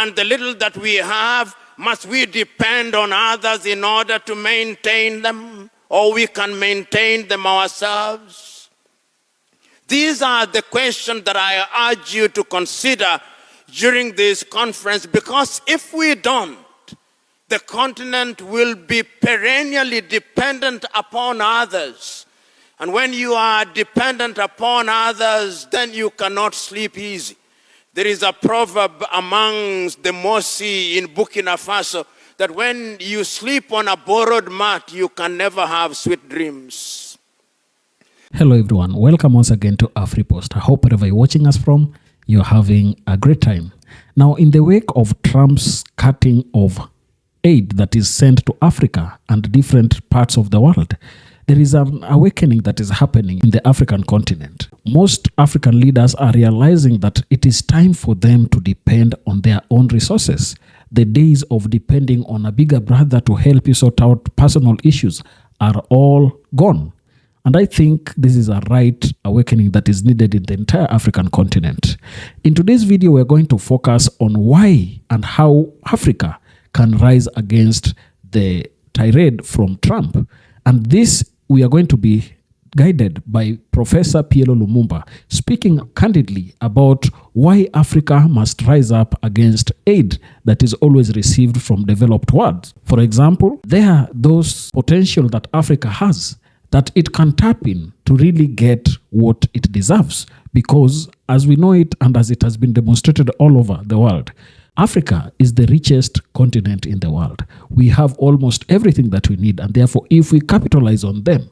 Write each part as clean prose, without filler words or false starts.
And the little that we have, must we depend on others in order to maintain them? Or we can maintain them ourselves? These are the questions that I urge you to consider during this conference, because if we don't, the continent will be perennially dependent upon others. And when you are dependent upon others, then you cannot sleep easy. There is a proverb amongst the Mosi in Burkina Faso that when you sleep on a borrowed mat, you can never have sweet dreams. Hello everyone, welcome once again to AfriPost. I hope wherever you're watching us from, you're having a great time. Now, in the wake of Trump's cutting of aid that is sent to Africa and different parts of the world, there is an awakening that is happening in the African continent. Most African leaders are realizing that it is time for them to depend on their own resources. The days of depending on a bigger brother to help you sort out personal issues are all gone. And I think this is a right awakening that is needed in the entire African continent. In today's video, we're going to focus on why and how Africa can rise against the tirade from Trump. And this, we are going to be guided by Professor PLO Lumumba, speaking candidly about why Africa must rise up against aid that is always received from developed world. For example, there are those potential that Africa has that it can tap in to really get what it deserves. Because as we know it, and as it has been demonstrated all over the world, Africa is the richest continent in the world. We have almost everything that we need, and therefore, if we capitalize on them,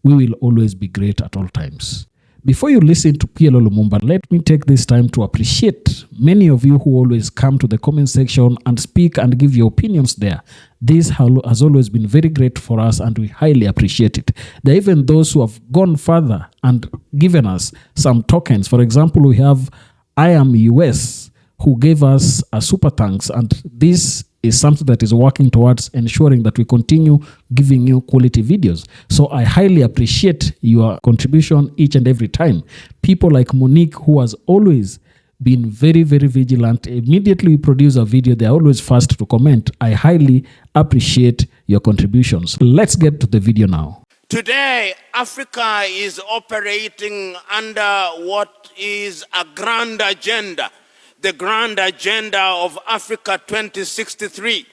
we will always be great at all times. Before you listen to PLO Lumumba, let me take this time to appreciate many of you who always come to the comment section and speak and give your opinions there. This has always been very great for us, and we highly appreciate it. There are even those who have gone further and given us some tokens. For example, we have I Am US, who gave us a super thanks, and this is something that is working towards ensuring that we continue giving you quality videos. So I highly appreciate your contribution each and every time. People like Monique, who has always been very, very vigilant. Immediately we produce a video, they are always fast to comment. I highly appreciate your contributions. Let's get to the video now. Today, Africa is operating under what is a grand agenda. The grand agenda of Africa 2063.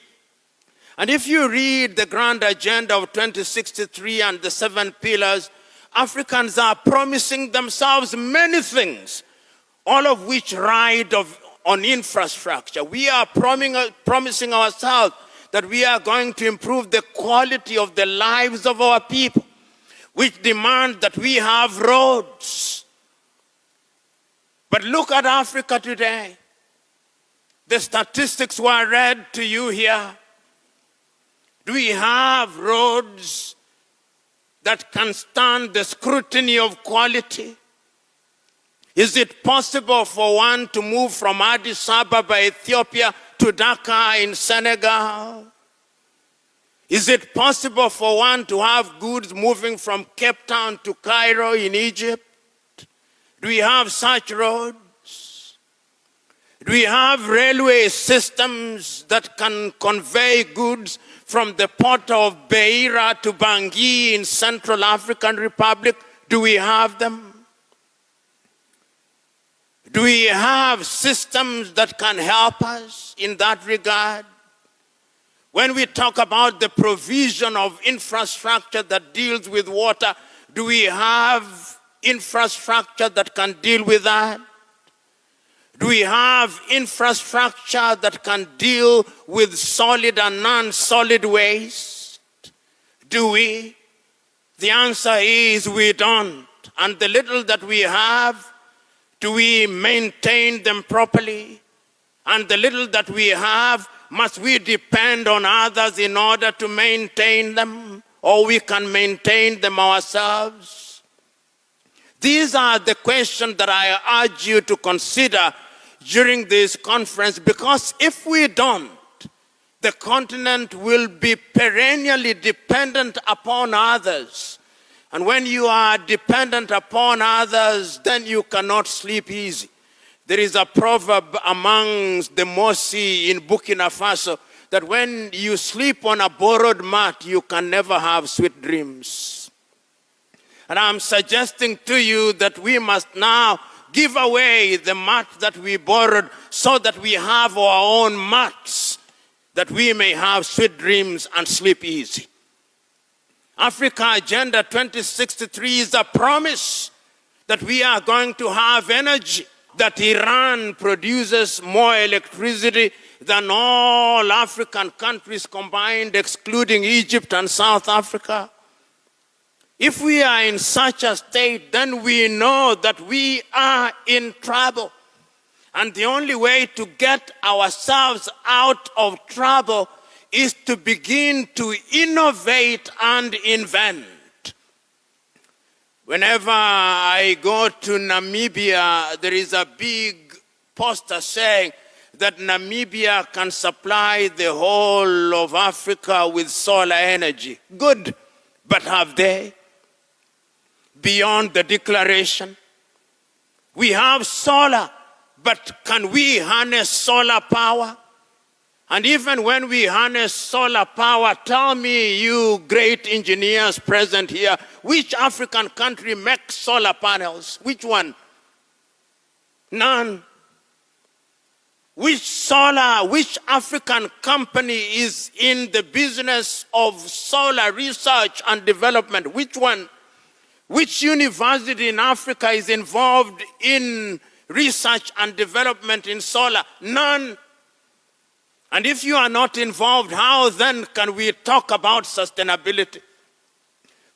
And if you read the grand agenda of 2063 and the 7 pillars, Africans are promising themselves many things, all of which ride on infrastructure. We are promising ourselves that we are going to improve the quality of the lives of our people, which demand that we have roads. But look at Africa today. The statistics were read to you here. Do we have roads that can stand the scrutiny of quality? Is it possible for one to move from Addis Ababa, Ethiopia, to Dakar in Senegal? Is it possible for one to have goods moving from Cape Town to Cairo in Egypt? Do we have such roads? Do we have railway systems that can convey goods from the port of Beira to Bangui in Central African Republic? Do we have them? Do we have systems that can help us in that regard? When we talk about the provision of infrastructure that deals with water, do we have infrastructure that can deal with that? Do we have infrastructure that can deal with solid and non-solid waste? Do we? The answer is we don't. And the little that we have, do we maintain them properly? And the little that we have, must we depend on others in order to maintain them? Or we can maintain them ourselves? These are the questions that I urge you to consider during this conference, because if we don't, the continent will be perennially dependent upon others. And when you are dependent upon others, then you cannot sleep easy. There is a proverb amongst the Mosi in Burkina Faso that when you sleep on a borrowed mat, you can never have sweet dreams. And I'm suggesting to you that we must now give away the mat that we borrowed so that we have our own mats, that we may have sweet dreams and sleep easy. Africa Agenda 2063 is a promise that we are going to have energy, that Iran produces more electricity than all African countries combined, excluding Egypt and South Africa. If we are in such a state, then we know that we are in trouble. And the only way to get ourselves out of trouble is to begin to innovate and invent. Whenever I go to Namibia, there is a big poster saying that Namibia can supply the whole of Africa with solar energy. Good, but have they? Beyond the declaration, we have solar, but can we harness solar power? And even when we harness solar power, tell me, you great engineers present here, which African country makes solar panels? Which one? None. Which African company is in the business of solar research and development? Which one? Which university in Africa is involved in research and development in solar? None. And if you are not involved, how then can we talk about sustainability?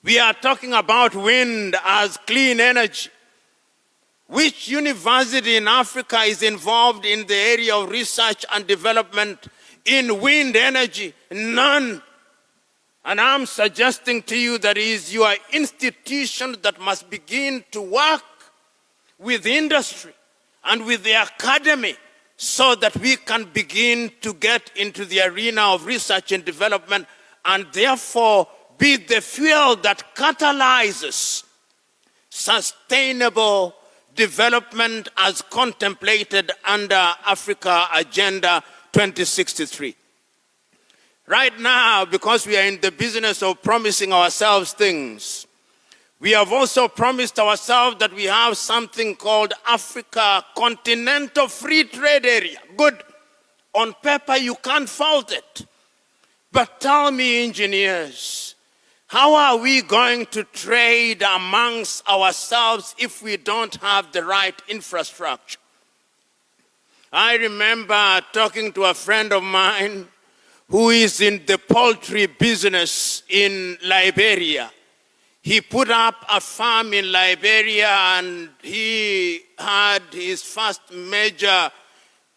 We are talking about wind as clean energy. Which university in Africa is involved in the area of research and development in wind energy? None. And I'm suggesting to you that it is your institution that must begin to work with industry and with the academy so that we can begin to get into the arena of research and development and therefore be the fuel that catalyzes sustainable development as contemplated under Africa Agenda 2063. Right now, because we are in the business of promising ourselves things, we have also promised ourselves that we have something called Africa Continental Free Trade Area. Good. On paper, you can't fault it. But tell me, engineers, how are we going to trade amongst ourselves if we don't have the right infrastructure? I remember talking to a friend of mine who is in the poultry business in Liberia. He put up a farm in Liberia and he had his first major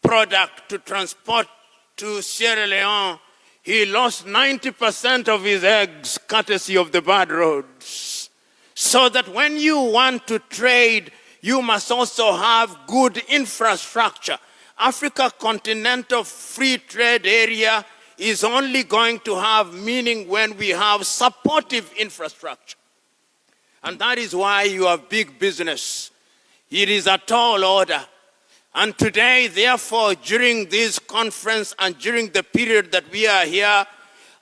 product to transport to Sierra Leone. He lost 90% of his eggs courtesy of the bad roads. So that when you want to trade, you must also have good infrastructure. Africa Continental Free Trade Area is only going to have meaning when we have supportive infrastructure. And that is why you have big business. It is a tall order. And today, therefore, during this conference and during the period that we are here,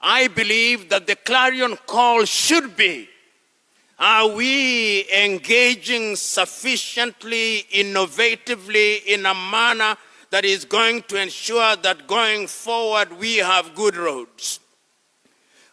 I believe that the clarion call should be, are we engaging sufficiently, innovatively, in a manner that is going to ensure that going forward we have good roads?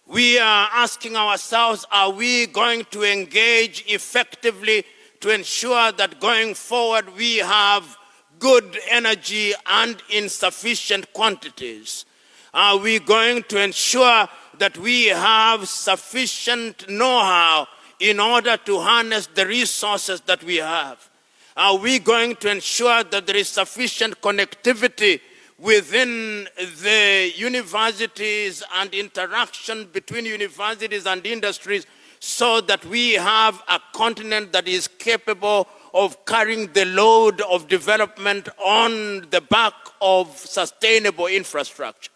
We are asking ourselves, are we going to engage effectively to ensure that going forward we have good energy and in sufficient quantities? Are we going to ensure that we have sufficient know-how in order to harness the resources that we have? Are we going to ensure that there is sufficient connectivity within the universities and interaction between universities and industries so that we have a continent that is capable of carrying the load of development on the back of sustainable infrastructure?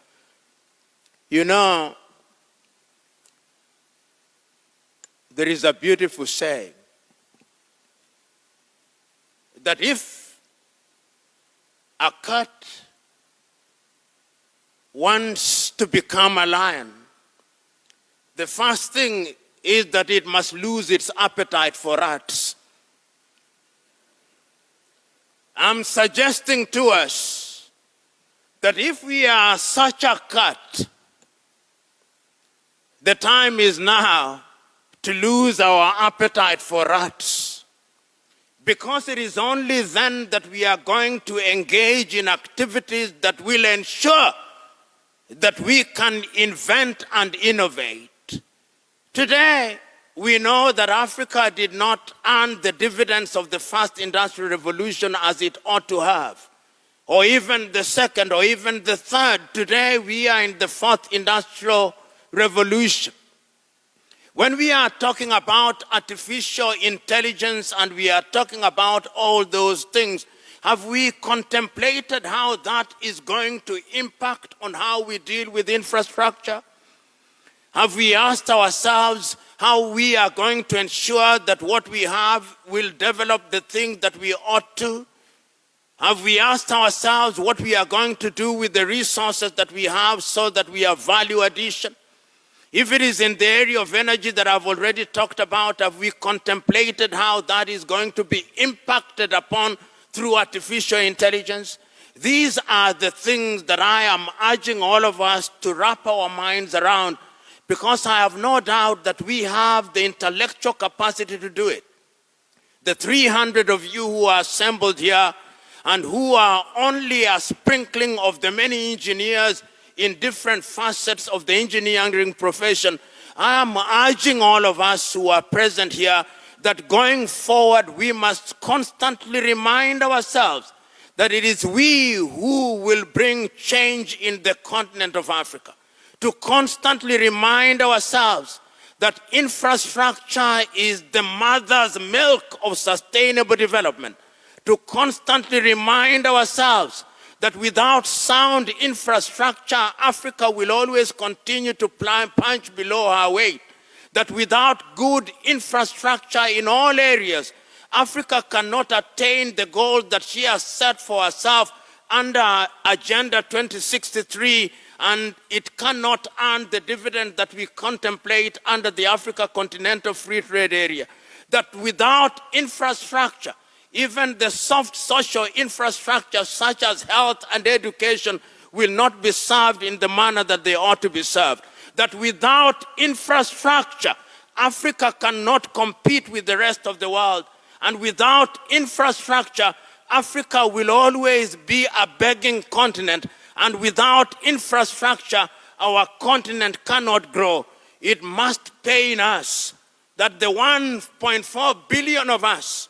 You know, there is a beautiful saying that if a cat wants to become a lion, the first thing is that it must lose its appetite for rats. I'm suggesting to us that if we are such a cat, the time is now to lose our appetite for rats, because it is only then that we are going to engage in activities that will ensure that we can invent and innovate. Today, we know that Africa did not earn the dividends of the first industrial revolution as it ought to have, or even the second, or even the third. Today, we are in the fourth industrial revolution. When we are talking about artificial intelligence and we are talking about all those things, have we contemplated how that is going to impact on how we deal with infrastructure? Have we asked ourselves how we are going to ensure that what we have will develop the things that we ought to? Have we asked ourselves what we are going to do with the resources that we have so that we have value addition? If it is in the area of energy that I've already talked about, have we contemplated how that is going to be impacted upon through artificial intelligence? These are the things that I am urging all of us to wrap our minds around, because I have no doubt that we have the intellectual capacity to do it. The 300 of you who are assembled here and who are only a sprinkling of the many engineers in different facets of the engineering profession, I am urging all of us who are present here that going forward we must constantly remind ourselves that it is we who will bring change in the continent of Africa. To constantly remind ourselves that infrastructure is the mother's milk of sustainable development. To constantly remind ourselves that without sound infrastructure, Africa will always continue to punch below her weight. That without good infrastructure in all areas, Africa cannot attain the goal that she has set for herself under Agenda 2063, and it cannot earn the dividend that we contemplate under the Africa Continental Free Trade Area. That without infrastructure, even the soft social infrastructure such as health and education will not be served in the manner that they ought to be served. That without infrastructure, Africa cannot compete with the rest of the world. And without infrastructure, Africa will always be a begging continent. And without infrastructure, our continent cannot grow. It must pain us that the 1.4 billion of us,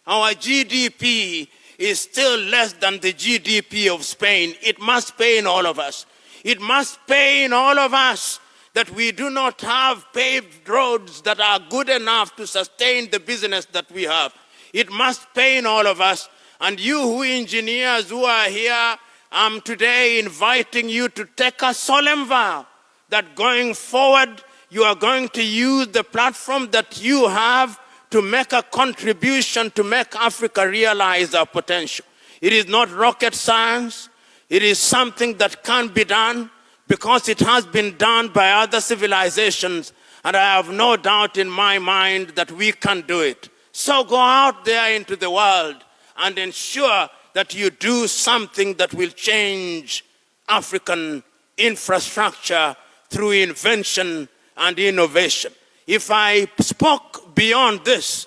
our GDP is still less than the GDP of Spain. It must pain all of us. It must pain all of us that we do not have paved roads that are good enough to sustain the business that we have. It must pain all of us. And you who engineers who are here, I'm today inviting you to take a solemn vow that going forward, you are going to use the platform that you have to make a contribution to make Africa realize our potential. It is not rocket science. It is something that can be done because it has been done by other civilizations, and I have no doubt in my mind that we can do it. So go out there into the world and ensure that you do something that will change African infrastructure through invention and innovation. If I spoke beyond this,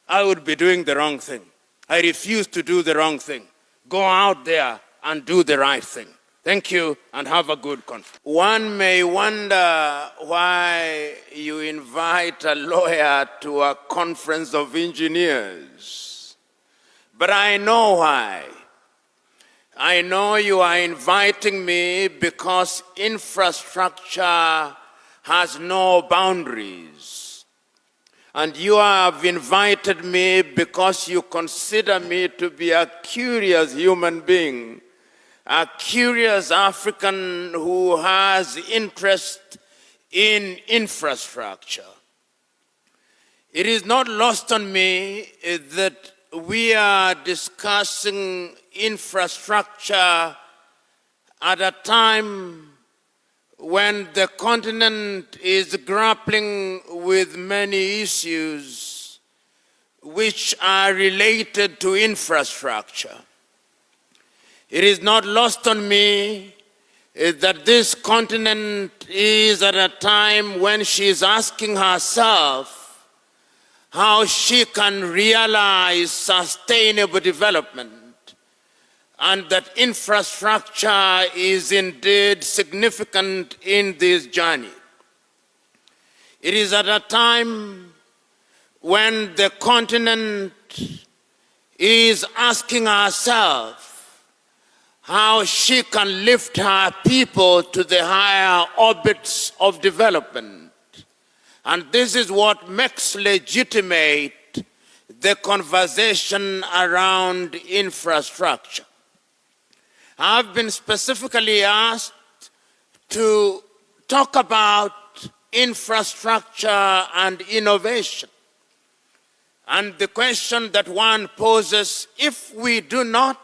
I would be doing the wrong thing. I refuse to do the wrong thing. Go out there and do the right thing. Thank you, and have a good conference. One may wonder why you invite a lawyer to a conference of engineers. But I know why. I know you are inviting me because infrastructure has no boundaries. And you have invited me because you consider me to be a curious human being, a curious African who has interest in infrastructure. It is not lost on me that we are discussing infrastructure at a time when the continent is grappling with many issues which are related to infrastructure. It is not lost on me that this continent is at a time when she is asking herself how she can realize sustainable development, and that infrastructure is indeed significant in this journey. It is at a time when the continent is asking herself how she can lift her people to the higher orbits of development. And this is what makes legitimate the conversation around infrastructure. I've been specifically asked to talk about infrastructure and innovation. And the question that one poses, if we do not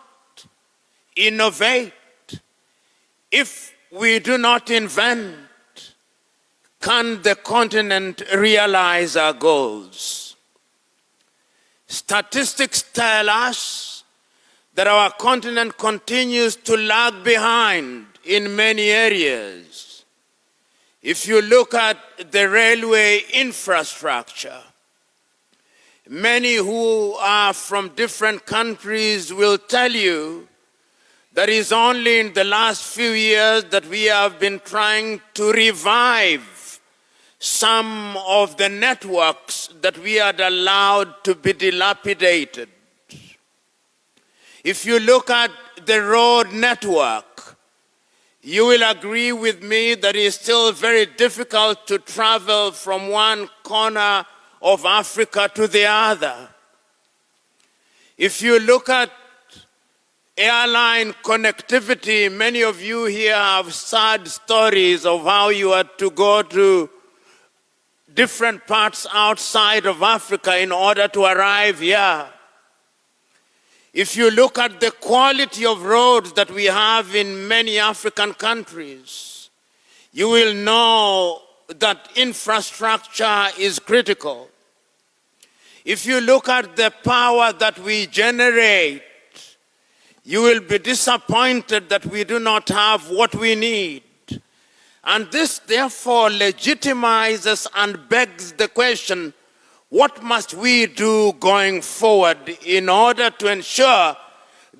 innovate, if we do not invent, can the continent realize our goals? Statistics tell us that our continent continues to lag behind in many areas. If you look at the railway infrastructure, many who are from different countries will tell you that it's only in the last few years that we have been trying to revive some of the networks that we had allowed to be dilapidated. If you look at the road network, you will agree with me that it is still very difficult to travel from one corner of Africa to the other. If you look at airline connectivity, many of you here have sad stories of how you had to go to different parts outside of Africa in order to arrive here. If you look at the quality of roads that we have in many African countries, you will know that infrastructure is critical. If you look at the power that we generate, you will be disappointed that we do not have what we need. And this therefore legitimizes and begs the question, what must we do going forward in order to ensure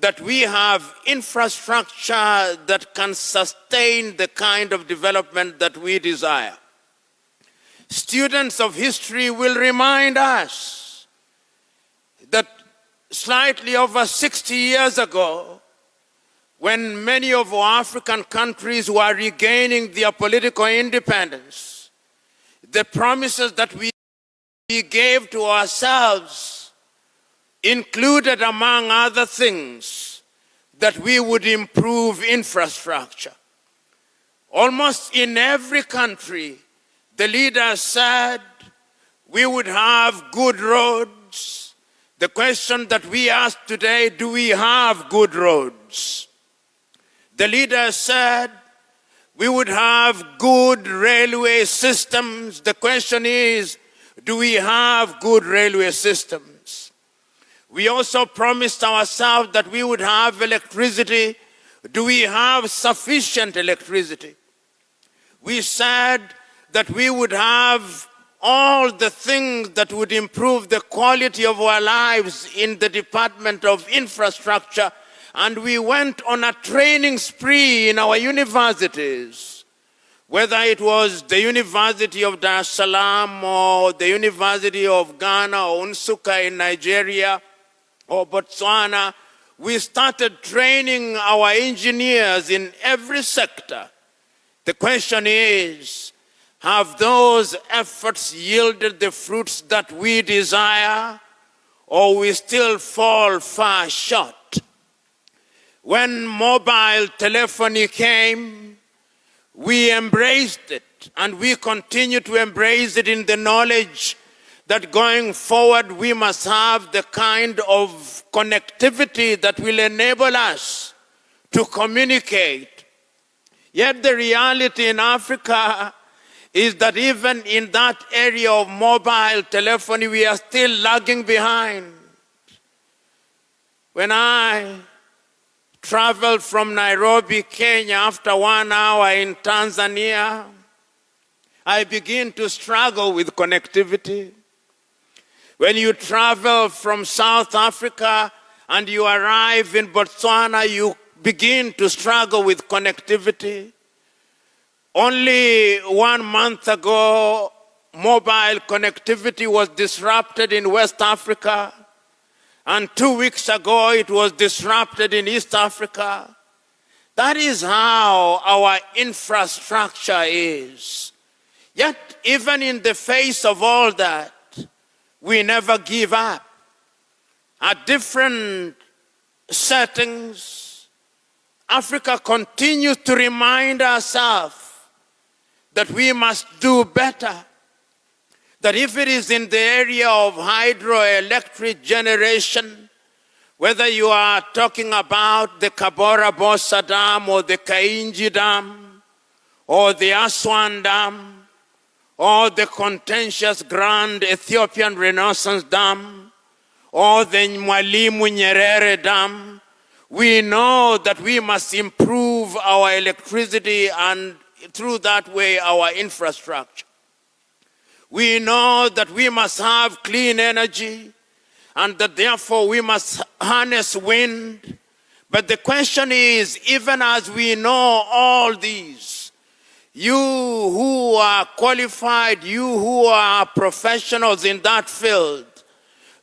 that we have infrastructure that can sustain the kind of development that we desire? Students of history will remind us that slightly over 60 years ago, when many of our African countries were regaining their political independence, the promises that we gave to ourselves included, among other things, that we would improve infrastructure. Almost in every country, the leaders said we would have good roads. The question that we ask today, do we have good roads? The leaders said we would have good railway systems. The question is, do we have good railway systems? We also promised ourselves that we would have electricity. Do we have sufficient electricity? We said that we would have all the things that would improve the quality of our lives in the Department of Infrastructure. And we went on a training spree in our universities, whether it was the University of Dar es Salaam or the University of Ghana or Nsukka in Nigeria or Botswana. We started training our engineers in every sector. The question is, have those efforts yielded the fruits that we desire, or we still fall far short? When mobile telephony came, we embraced it, and we continue to embrace it in the knowledge that going forward we must have the kind of connectivity that will enable us to communicate. Yet the reality in Africa is that even in that area of mobile telephony, we are still lagging behind. When I traveled from Nairobi, Kenya, after 1 hour in Tanzania, I begin to struggle with connectivity. When you travel from South Africa and you arrive in Botswana, you begin to struggle with connectivity. Only 1 month ago, mobile connectivity was disrupted in West Africa, and 2 weeks ago it was disrupted in East Africa. That is how our infrastructure is. Yet, even in the face of all that, we never give up. At different settings, Africa continues to remind ourselves that we must do better. That if it is in the area of hydroelectric generation, whether you are talking about the Kabora Bossa Dam or the Kainji Dam or the Aswan Dam or the contentious Grand Ethiopian Renaissance Dam or the Mwalimu Nyerere Dam, we know that we must improve our electricity and through that way our infrastructure. We know that we must have clean energy and that therefore we must harness wind. But the question is, even as we know all these, you who are qualified, you who are professionals in that field,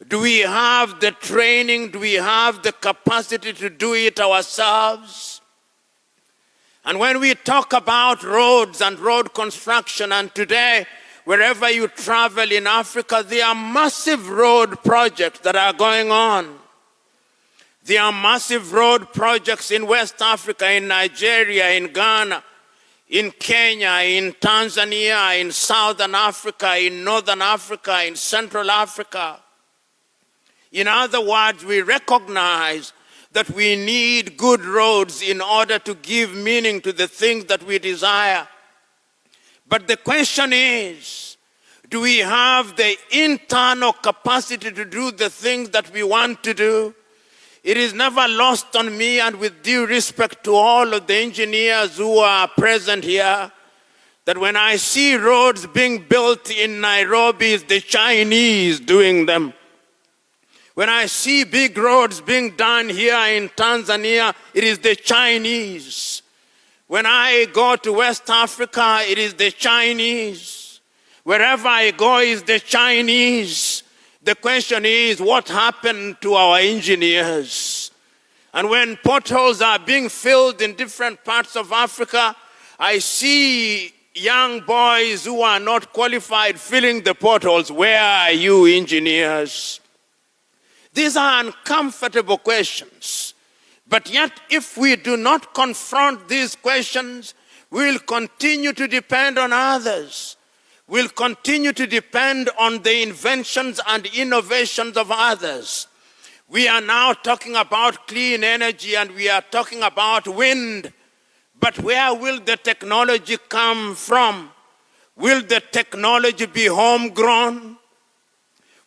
do we have the training, do we have the capacity to do it ourselves? And when we talk about roads and road construction, and today, wherever you travel in Africa, there are massive road projects that are going on. There are massive road projects in West Africa, in Nigeria, in Ghana, in Kenya, in Tanzania, in Southern Africa, in Northern Africa, in Central Africa. In other words, we recognize that we need good roads in order to give meaning to the things that we desire. But the question is, do we have the internal capacity to do the things that we want to do? It is never lost on me, and with due respect to all of the engineers who are present here, that when I see roads being built in Nairobi, it's the Chinese doing them. When I see big roads being done here in Tanzania, it is the Chinese. When I go to West Africa, it is the Chinese. Wherever I go, it's the Chinese. The question is, what happened to our engineers? And when potholes are being filled in different parts of Africa, I see young boys who are not qualified filling the potholes. Where are you, engineers? These are uncomfortable questions. But yet, if we do not confront these questions, we'll continue to depend on others. We'll continue to depend on the inventions and innovations of others. We are now talking about clean energy and we are talking about wind. But where will the technology come from? Will the technology be homegrown?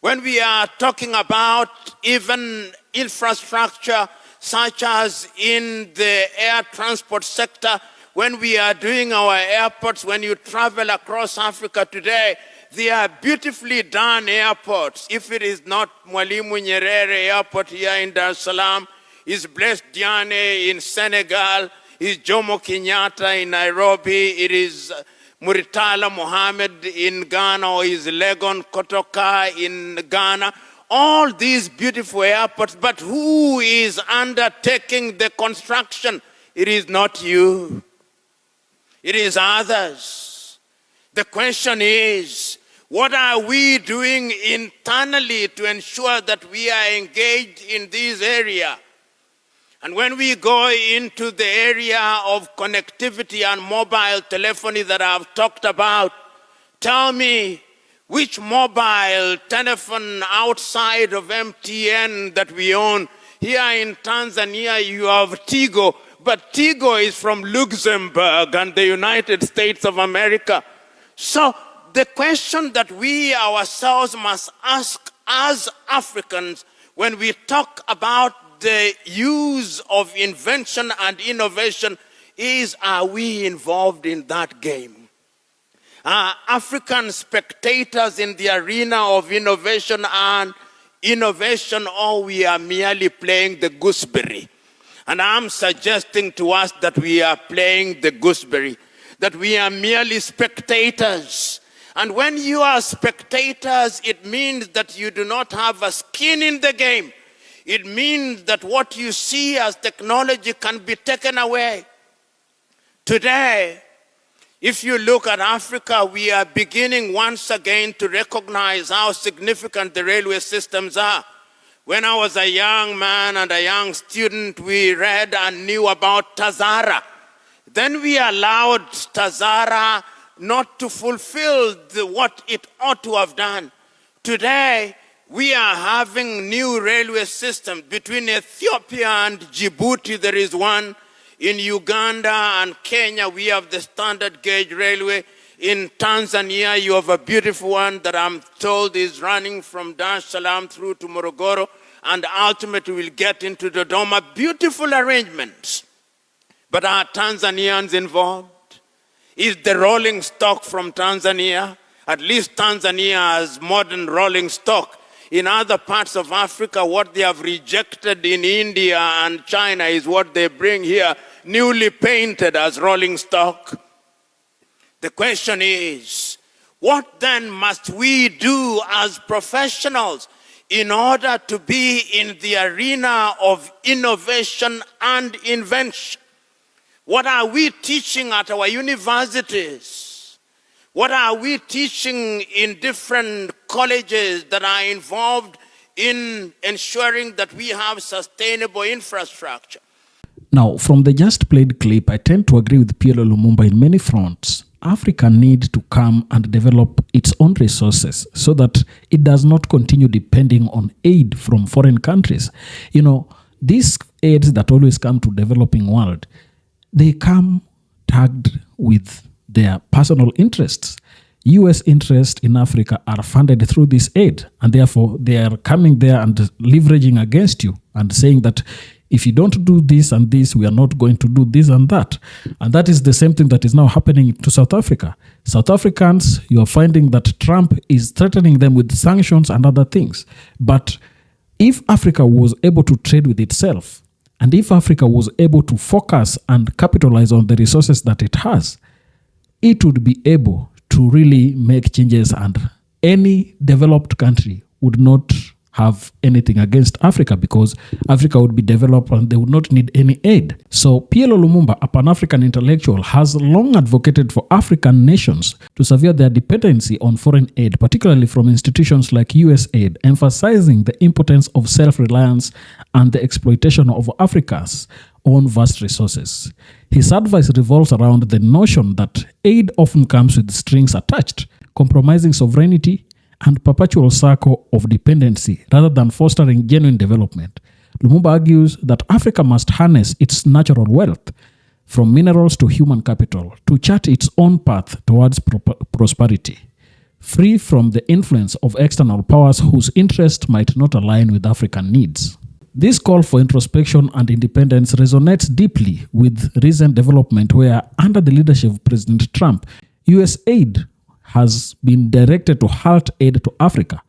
When we are talking about even infrastructure, such as in the air transport sector, when we are doing our airports, when you travel across Africa today, they are beautifully done airports. If it is not Mwalimu Nyerere Airport here in Dar es Salaam, is Blaise Diagne in Senegal, is Jomo Kenyatta in Nairobi, it is Muritala Mohammed in Ghana, or is Legon Kotoka in Ghana. All these beautiful airports, but who is undertaking the construction? It is not you. It is others. The question is, what are we doing internally to ensure that we are engaged in this area? And when we go into the area of connectivity and mobile telephony that I've talked about, tell me, Which mobile telephone outside of MTN that we own? Here in Tanzania, you have Tigo, but Tigo is from Luxembourg and the United States of America. So the question that we ourselves must ask as Africans when we talk about the use of invention and innovation is, are we involved in that game? Are African spectators in the arena of innovation and innovation, or we are merely playing the gooseberry? And I'm suggesting to us that we are playing the gooseberry, that we are merely spectators. And when you are spectators, it means that you do not have a skin in the game. It means that what you see as technology can be taken away. Today, if you look at Africa, we are beginning once again to recognize how significant the railway systems are. When I was a young man and a young student, we read and knew about Tazara. Then we allowed Tazara not to fulfill what it ought to have done. Today, we are having new railway systems. Between Ethiopia and Djibouti, there is one. In Uganda and Kenya, we have the standard gauge railway. In Tanzania, you have a beautiful one that I'm told is running from Dar es Salaam through to Morogoro, and ultimately will get into Dodoma. Beautiful arrangements. But are Tanzanians involved? Is the rolling stock from Tanzania? At least Tanzania has modern rolling stock. In other parts of Africa, what they have rejected in India and China is what they bring here, newly painted as rolling stock. The question is, what then must we do as professionals in order to be in the arena of innovation and invention? What are we teaching at our universities? What are we teaching in different colleges that are involved in ensuring that we have sustainable infrastructure? Now, from the just played clip, I tend to agree with PLO Lumumba in many fronts. Africa needs to come and develop its own resources so that it does not continue depending on aid from foreign countries. You know, these aids that always come to developing world, they come tagged with their personal interests. US interests in Africa are funded through this aid, and therefore they are coming there and leveraging against you and saying that if you don't do this and this, we are not going to do this and that. And that is the same thing that is now happening to South Africa. South Africans, you are finding that Trump is threatening them with sanctions and other things. But if Africa was able to trade with itself, and if Africa was able to focus and capitalize on the resources that it has, it would be able to really make changes, and any developed country would not have anything against Africa because Africa would be developed and they would not need any aid. So PLO Lumumba, a Pan-African intellectual, has long advocated for African nations to sever their dependency on foreign aid, particularly from institutions like USAID, emphasizing the importance of self-reliance and the exploitation of Africa's own vast resources. His advice revolves around the notion that aid often comes with strings attached, compromising sovereignty and perpetual circle of dependency rather than fostering genuine development. Lumumba argues that Africa must harness its natural wealth, from minerals to human capital, to chart its own path towards prosperity, free from the influence of external powers whose interests might not align with African needs. This call for introspection and independence resonates deeply with recent development where, under the leadership of President Trump, USAID has been directed to halt aid to Africa.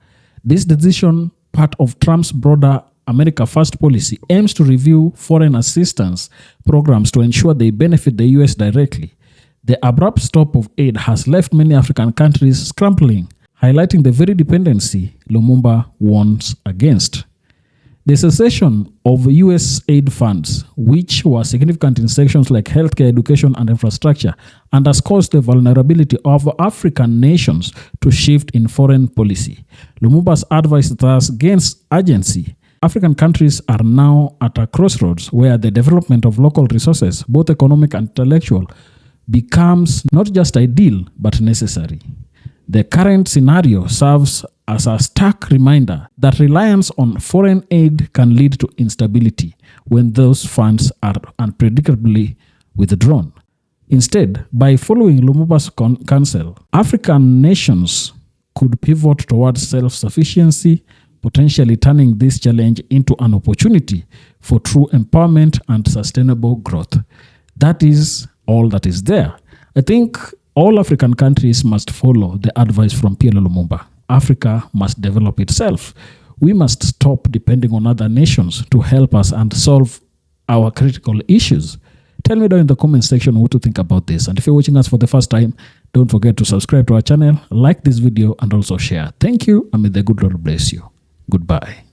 This decision, part of Trump's broader America First policy, aims to review foreign assistance programs to ensure they benefit the US directly. The abrupt stop of aid has left many African countries scrambling, highlighting the very dependency Lumumba warns against. The cessation of US aid funds, which were significant in sections like healthcare, education, and infrastructure, underscores the vulnerability of African nations to shift in foreign policy. Lumumba's advice thus gains urgency. African countries are now at a crossroads where the development of local resources, both economic and intellectual, becomes not just ideal but necessary. The current scenario serves as a stark reminder that reliance on foreign aid can lead to instability when those funds are unpredictably withdrawn. Instead, by following Lumumba's counsel, African nations could pivot towards self-sufficiency, potentially turning this challenge into an opportunity for true empowerment and sustainable growth. That is all that is there. I think all African countries must follow the advice from PLO Lumumba. Africa must develop itself. We must stop depending on other nations to help us and solve our critical issues. Tell me down in the comment section what you think about this. And if you're watching us for the first time, don't forget to subscribe to our channel, like this video, and also share. Thank you, and may the good Lord bless you. Goodbye.